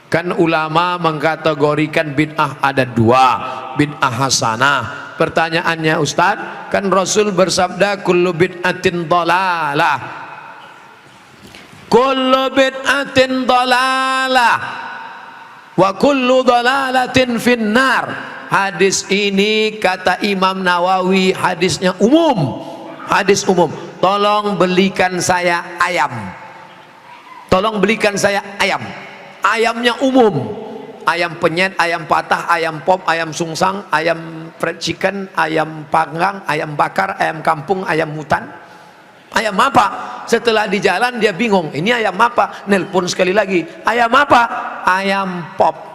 Kan ulama mengkategorikan bid'ah ada dua, bid'ah hasanah. Pertanyaannya Ustadz, kan Rasul bersabda kullu bid'atin dhalalah, kullu bid'atin dhalalah wa kullu dhalalatin finnar. Hadis ini kata Imam Nawawi hadisnya umum, hadis umum. Tolong belikan saya ayam, tolong belikan saya ayam. Ayamnya umum, ayam penyet, ayam patah, ayam pop, ayam sungsang, ayam fried chicken, ayam panggang, ayam bakar, ayam kampung, ayam hutan. Ayam apa? Setelah di jalan dia bingung, ini ayam apa? Nelpon sekali lagi, ayam apa? Ayam pop.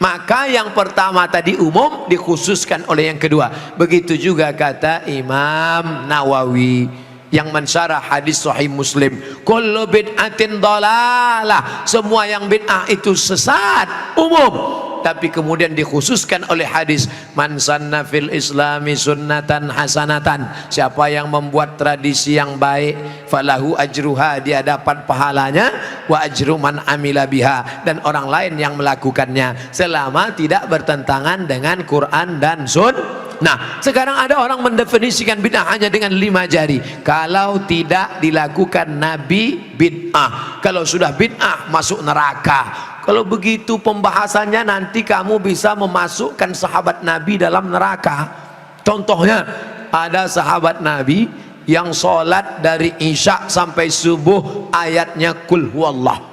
Maka yang pertama tadi umum dikhususkan oleh yang kedua. Begitu juga kata Imam Nawawi yang mensyarah hadis Sahih Muslim, kullu bid'atin dhalalah, semua yang bid'ah itu sesat, umum. Tapi kemudian dikhususkan oleh hadis man sanna fil islami sunnatan hasanatan, siapa yang membuat tradisi yang baik, falahu ajruha, dia dapat pahalanya, wa ajru man amila biha, dan orang lain yang melakukannya selama tidak bertentangan dengan Quran dan Sunnah. Nah, sekarang ada orang mendefinisikan bid'ah hanya dengan 5 jari. Kalau tidak dilakukan Nabi, bid'ah. Kalau sudah bid'ah, masuk neraka. Kalau begitu pembahasannya, nanti kamu bisa memasukkan sahabat Nabi dalam neraka. Contohnya, ada sahabat Nabi yang sholat dari Isya sampai subuh ayatnya kul huwallah.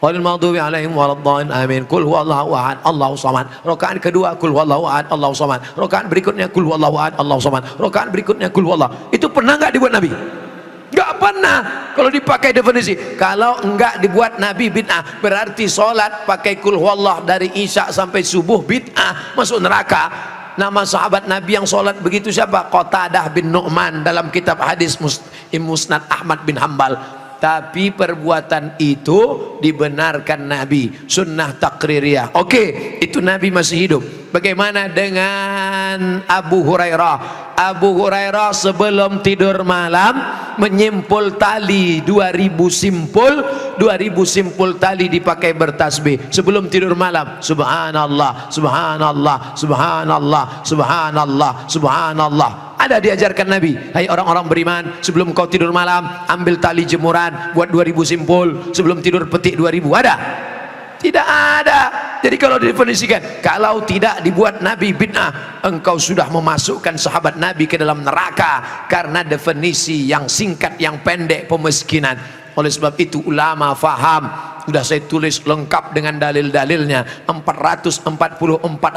Walil maghdubi alaihim waladdallin amin. Kul huwallahu ahad Allahu samad. Rakaat kedua kul huwallahu ahad Allahu samad. Rakaat berikutnya kul huwallahu ahad Allahu samad. Rakaat berikutnya kul huwallah. Itu pernah enggak dibuat Nabi? Enggak pernah. Kalau dipakai definisi, kalau enggak dibuat Nabi bid'ah, berarti sholat pakai kul huwallah dari Isya sampai subuh bid'ah, masuk neraka. Nama sahabat Nabi yang sholat begitu siapa? Qatadah bin Nu'man dalam kitab hadis Musnad Ahmad bin Hambal. Tapi perbuatan itu dibenarkan Nabi, sunnah takririyah. Oke, itu Nabi masih hidup. Bagaimana dengan Abu Hurairah? Abu Hurairah sebelum tidur malam menyimpul tali 2000 simpul tali dipakai bertasbih sebelum tidur malam. Subhanallah, subhanallah, subhanallah, subhanallah, subhanallah. Ada diajarkan Nabi, hai orang-orang beriman, sebelum kau tidur malam ambil tali jemuran, buat 2000 simpul, sebelum tidur petik 2000. Ada? Tidak ada. Jadi kalau didefinisikan, kalau tidak dibuat Nabi bid'ah, engkau sudah memasukkan sahabat Nabi ke dalam neraka, karena definisi yang singkat, yang pendek, pemiskinan. Oleh sebab itu ulama faham, sudah saya tulis lengkap dengan dalil-dalilnya, 444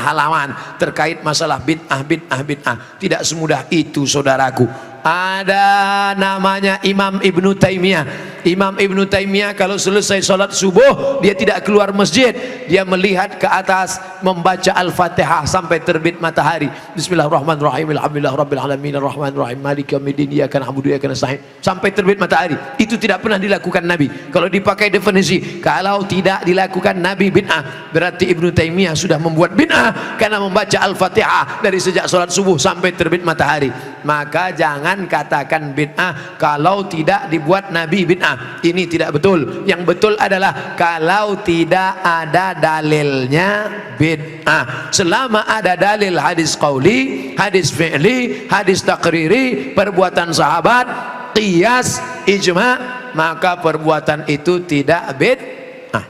halaman terkait masalah bid'ah, bid'ah, bid'ah. Tidak semudah itu saudaraku. Ada namanya Imam Ibnu Taimiyah. Imam Ibnu Taimiyah kalau selesai sholat subuh, dia tidak keluar masjid, dia melihat ke atas membaca Al-Fatihah sampai terbit matahari. Bismillahirrahmanirrahim, alhamdulillah rabbil alamin, arrahmanirrahim, maliki yaumiddin, iyyaka na'budu wa iyyaka nasta'in, sampai terbit matahari. Itu tidak pernah dilakukan Nabi. Kalau dipakai definisi, kalau tidak dilakukan Nabi bid'ah, berarti Ibnu Taimiyah sudah membuat bid'ah karena membaca Al-Fatihah dari sejak sholat subuh sampai terbit matahari. Maka jangan katakan bid'ah kalau tidak dibuat Nabi bid'ah. Ini tidak betul. Yang betul adalah kalau tidak ada dalilnya bid'ah. Selama ada dalil hadis qauli, hadis fi'li, hadis takriri, perbuatan sahabat, qiyas, ijma', maka perbuatan itu tidak bid'ah.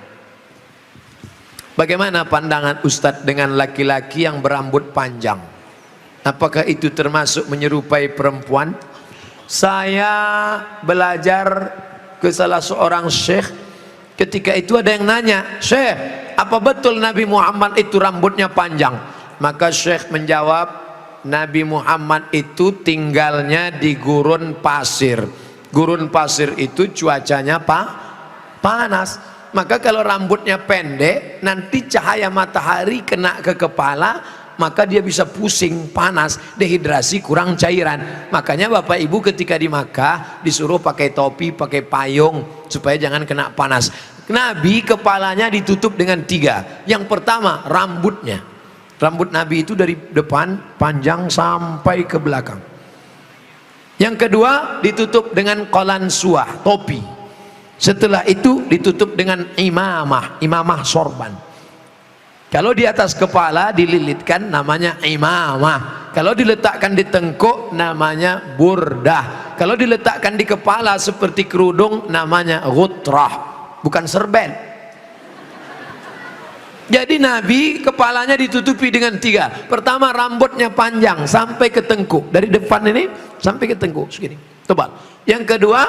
Bagaimana pandangan Ustadz dengan laki-laki yang berambut panjang? Apakah itu termasuk menyerupai perempuan? Saya belajar ke salah seorang syekh. Ketika itu ada yang nanya, "Syekh, apa betul Nabi Muhammad itu rambutnya panjang?" Maka syekh menjawab, Nabi Muhammad itu tinggalnya di gurun pasir. Gurun pasir itu cuacanya panas. Maka kalau rambutnya pendek, nanti cahaya matahari kena ke kepala, maka dia bisa pusing, panas, dehidrasi, kurang cairan. Makanya Bapak Ibu ketika di Makkah disuruh pakai topi, pakai payung supaya jangan kena panas. Nabi kepalanya ditutup dengan 3. Yang pertama rambutnya. Rambut Nabi itu dari depan panjang sampai ke belakang. Yang kedua ditutup dengan qalansuah, topi. Setelah itu ditutup dengan imamah, imamah sorban. Kalau di atas kepala dililitkan namanya imamah. Kalau diletakkan di tengkuk namanya burdah. Kalau diletakkan di kepala seperti kerudung namanya ghutrah, bukan serben. Jadi Nabi kepalanya ditutupi dengan 3. Pertama, rambutnya panjang sampai ke tengkuk, dari depan ini sampai ke tengkuk segini, tebal. Yang kedua,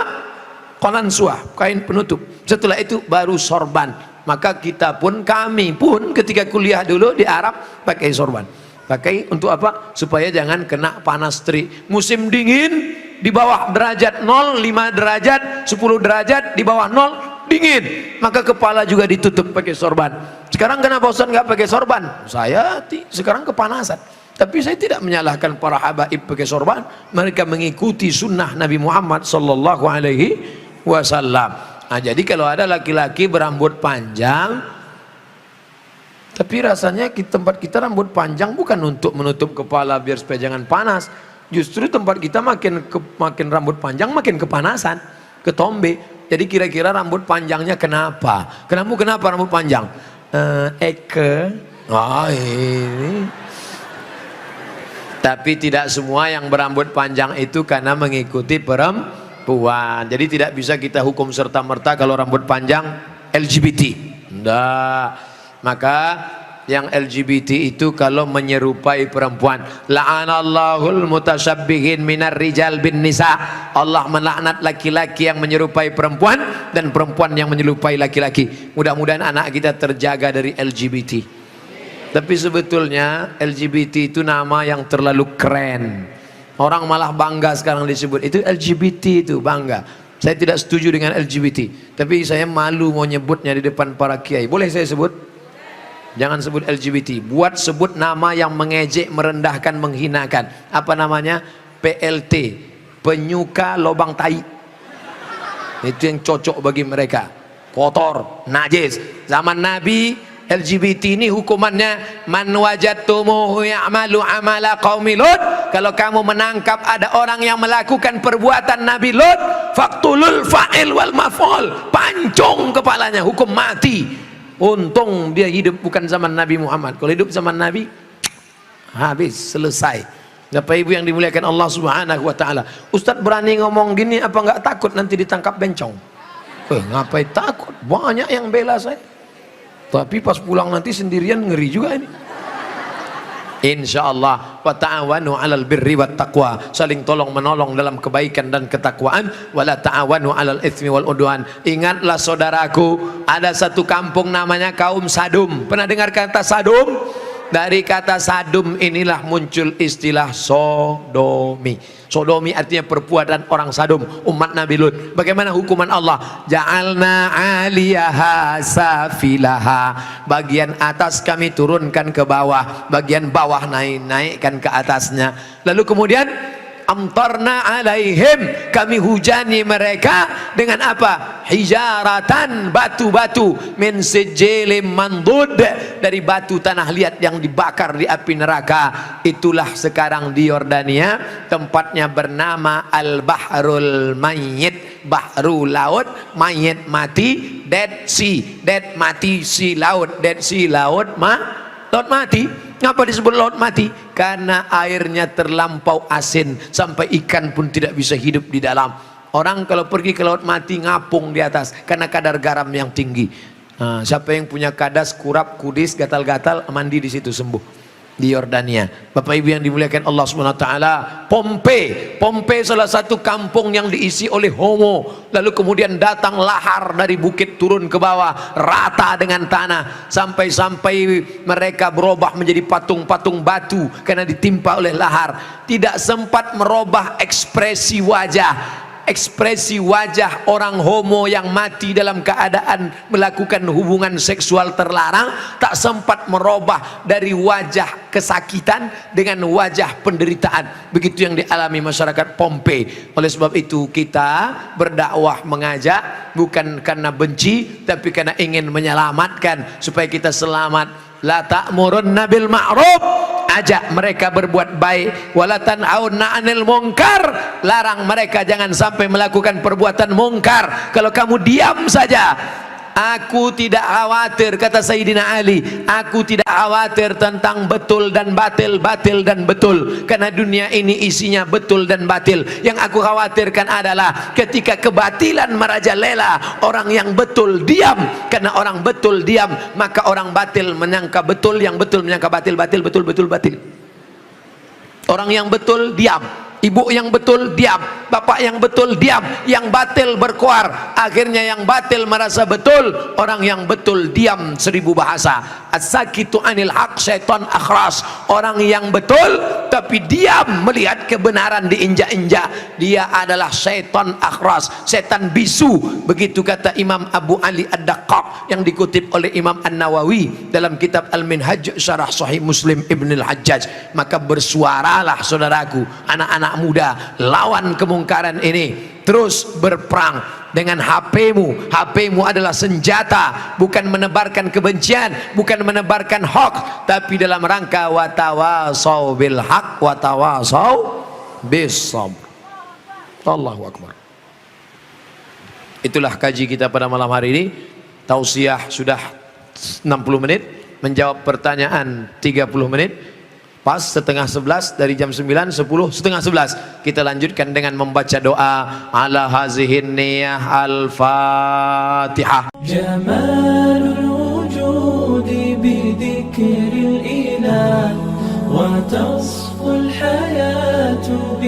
qalansuah, kain penutup. Setelah itu baru sorban. Maka kita pun, kami pun ketika kuliah dulu di Arab pakai sorban. Pakai untuk apa? Supaya jangan kena panas terik. Musim dingin di bawah derajat 0, 5 derajat, 10 derajat, di bawah 0 dingin. Maka kepala juga ditutup pakai sorban. Sekarang kenapa Ustaz nggak pakai sorban? Saya sekarang kepanasan. Tapi saya tidak menyalahkan para habaib pakai sorban. Mereka mengikuti sunnah Nabi Muhammad sallallahu alaihi wasallam. Nah, jadi kalau ada laki-laki berambut panjang, tapi rasanya di tempat kita rambut panjang bukan untuk menutup kepala biar supaya jangan panas. Justru tempat kita makin rambut panjang makin kepanasan, ketombe. Jadi kira-kira rambut panjangnya kenapa? Kenapa rambut panjang? Ini. Tapi tidak semua yang berambut panjang itu karena mengikuti perempuan. Jadi tidak bisa kita hukum serta-merta kalau rambut panjang LGBT. Enggak. Maka yang LGBT itu kalau menyerupai perempuan, la'anallahul mutasyabbihin minar rijal bin nisa. Allah melaknat laki-laki yang menyerupai perempuan dan perempuan yang menyerupai laki-laki. Mudah-mudahan anak kita terjaga dari LGBT. Tapi sebetulnya LGBT itu nama yang terlalu keren. Orang malah bangga sekarang disebut itu LGBT, itu bangga. Saya tidak setuju dengan LGBT, tapi saya malu mau nyebutnya di depan para kiai. Boleh saya sebut? Jangan sebut LGBT. Buat sebut nama yang mengejek, merendahkan, menghinakan. Apa namanya? PLT, penyuka lobang tai. Itu yang cocok bagi mereka. Kotor, najis. Zaman Nabi LGBT ini hukumannya man wajadtumuhu ya'malu amala qaumi Lut. Kalau kamu menangkap ada orang yang melakukan perbuatan Nabi Lut, faqtulul fa'il wal maf'ul, pancung kepalanya, hukum mati. Untung dia hidup bukan zaman Nabi Muhammad. Kalau hidup zaman Nabi, habis, selesai. Bapak Ibu yang dimuliakan Allah Subhanahu wa taala. Ustadz berani ngomong gini apa enggak takut nanti ditangkap bencong? Ngapain takut? Banyak yang bela saya. Tapi pas pulang nanti sendirian ngeri juga ini. Insyaallah, wa ta'awanu 'alal birri wat taqwa, saling tolong menolong dalam kebaikan dan ketakwaan, wala ta'awanu 'alal itsmi wal udwan. Ingatlah saudaraku, ada satu kampung namanya kaum Sadum. Pernah dengar kata Sadum? Dari kata Sadum inilah muncul istilah sodomi. Sodomi artinya perbuatan orang Sadum, umat Nabi Lut. Bagaimana hukuman Allah? Ja'alna 'aliyaha safilaha. Bagian atas kami turunkan ke bawah, bagian bawah naikkan ke atasnya. Lalu kemudian amtarna alaihim, kami hujani mereka dengan apa? Hijaratan, batu-batu, min sijilin mandud, dari batu tanah liat yang dibakar di api neraka. Itulah sekarang di Yordania, tempatnya bernama Al-Bahrul Mayyit, bahru laut, mayit mati, Dead Sea, dead mati, sea laut, Dead Sea laut laut mati. Ngapa disebut laut mati? Karena airnya terlampau asin sampai ikan pun tidak bisa hidup di dalam. Orang kalau pergi ke laut mati ngapung di atas karena kadar garam yang tinggi. Nah, siapa yang punya kadas, kurap, kudis, gatal-gatal, mandi di situ sembuh. Di Yordania. Bapak Ibu yang dimuliakan Allah Subhanahu wa taala, Pompei salah satu kampung yang diisi oleh homo. Lalu kemudian datang lahar dari bukit turun ke bawah, rata dengan tanah, sampai mereka berubah menjadi patung-patung batu karena ditimpa oleh lahar. Tidak sempat merubah ekspresi wajah. Ekspresi wajah orang homo yang mati dalam keadaan melakukan hubungan seksual terlarang tak sempat merubah dari wajah kesakitan dengan wajah penderitaan. Begitu yang dialami masyarakat Pompei. Oleh sebab itu kita berdakwah, mengajak bukan karena benci tapi karena ingin menyelamatkan supaya kita selamat. La ta'murunna bil ma'ruf, ajak mereka berbuat baik, wala tanhauna 'anil munkar, larang mereka jangan sampai melakukan perbuatan mungkar. Kalau kamu diam saja, aku tidak khawatir, kata Sayyidina Ali, aku tidak khawatir tentang betul dan batil, batil dan betul, karena dunia ini isinya betul dan batil. Yang aku khawatirkan adalah ketika kebatilan merajalela, orang yang betul diam. Karena orang betul diam, maka orang batil menyangka betul, yang betul menyangka batil, batil betul, betul batil. Orang yang betul diam, ibu yang betul diam, bapak yang betul diam, yang batil berkuar. Akhirnya yang batil merasa betul, orang yang betul diam 1000 bahasa. As-sakitu anil haq syaitan akhras. Orang yang betul tapi diam melihat kebenaran diinjak-injak, dia adalah syaitan akhras, setan bisu. Begitu kata Imam Abu Ali Ad-Daqqaq yang dikutip oleh Imam An-Nawawi dalam kitab Al-Minhaj Syarah Sahih Muslim Ibn Al-Hajjaj. Maka bersuaralah saudaraku, anak-anak muda, lawan kemungkaran ini. Terus berperang dengan HP-mu. HP-mu adalah senjata, bukan menebarkan kebencian, bukan menebarkan hoax, tapi dalam rangka watawasau bil haq watawasau bis sabr. Allahu akbar. Itulah kaji kita pada malam hari ini. Tausiah sudah 60 menit, menjawab pertanyaan 30 menit. Pas setengah 11, dari jam 9, 10, setengah 11 kita lanjutkan dengan membaca doa ala hazihin niyah al-fatihah. Jamalul wujudi bidzikril ilah wa tasful hayatu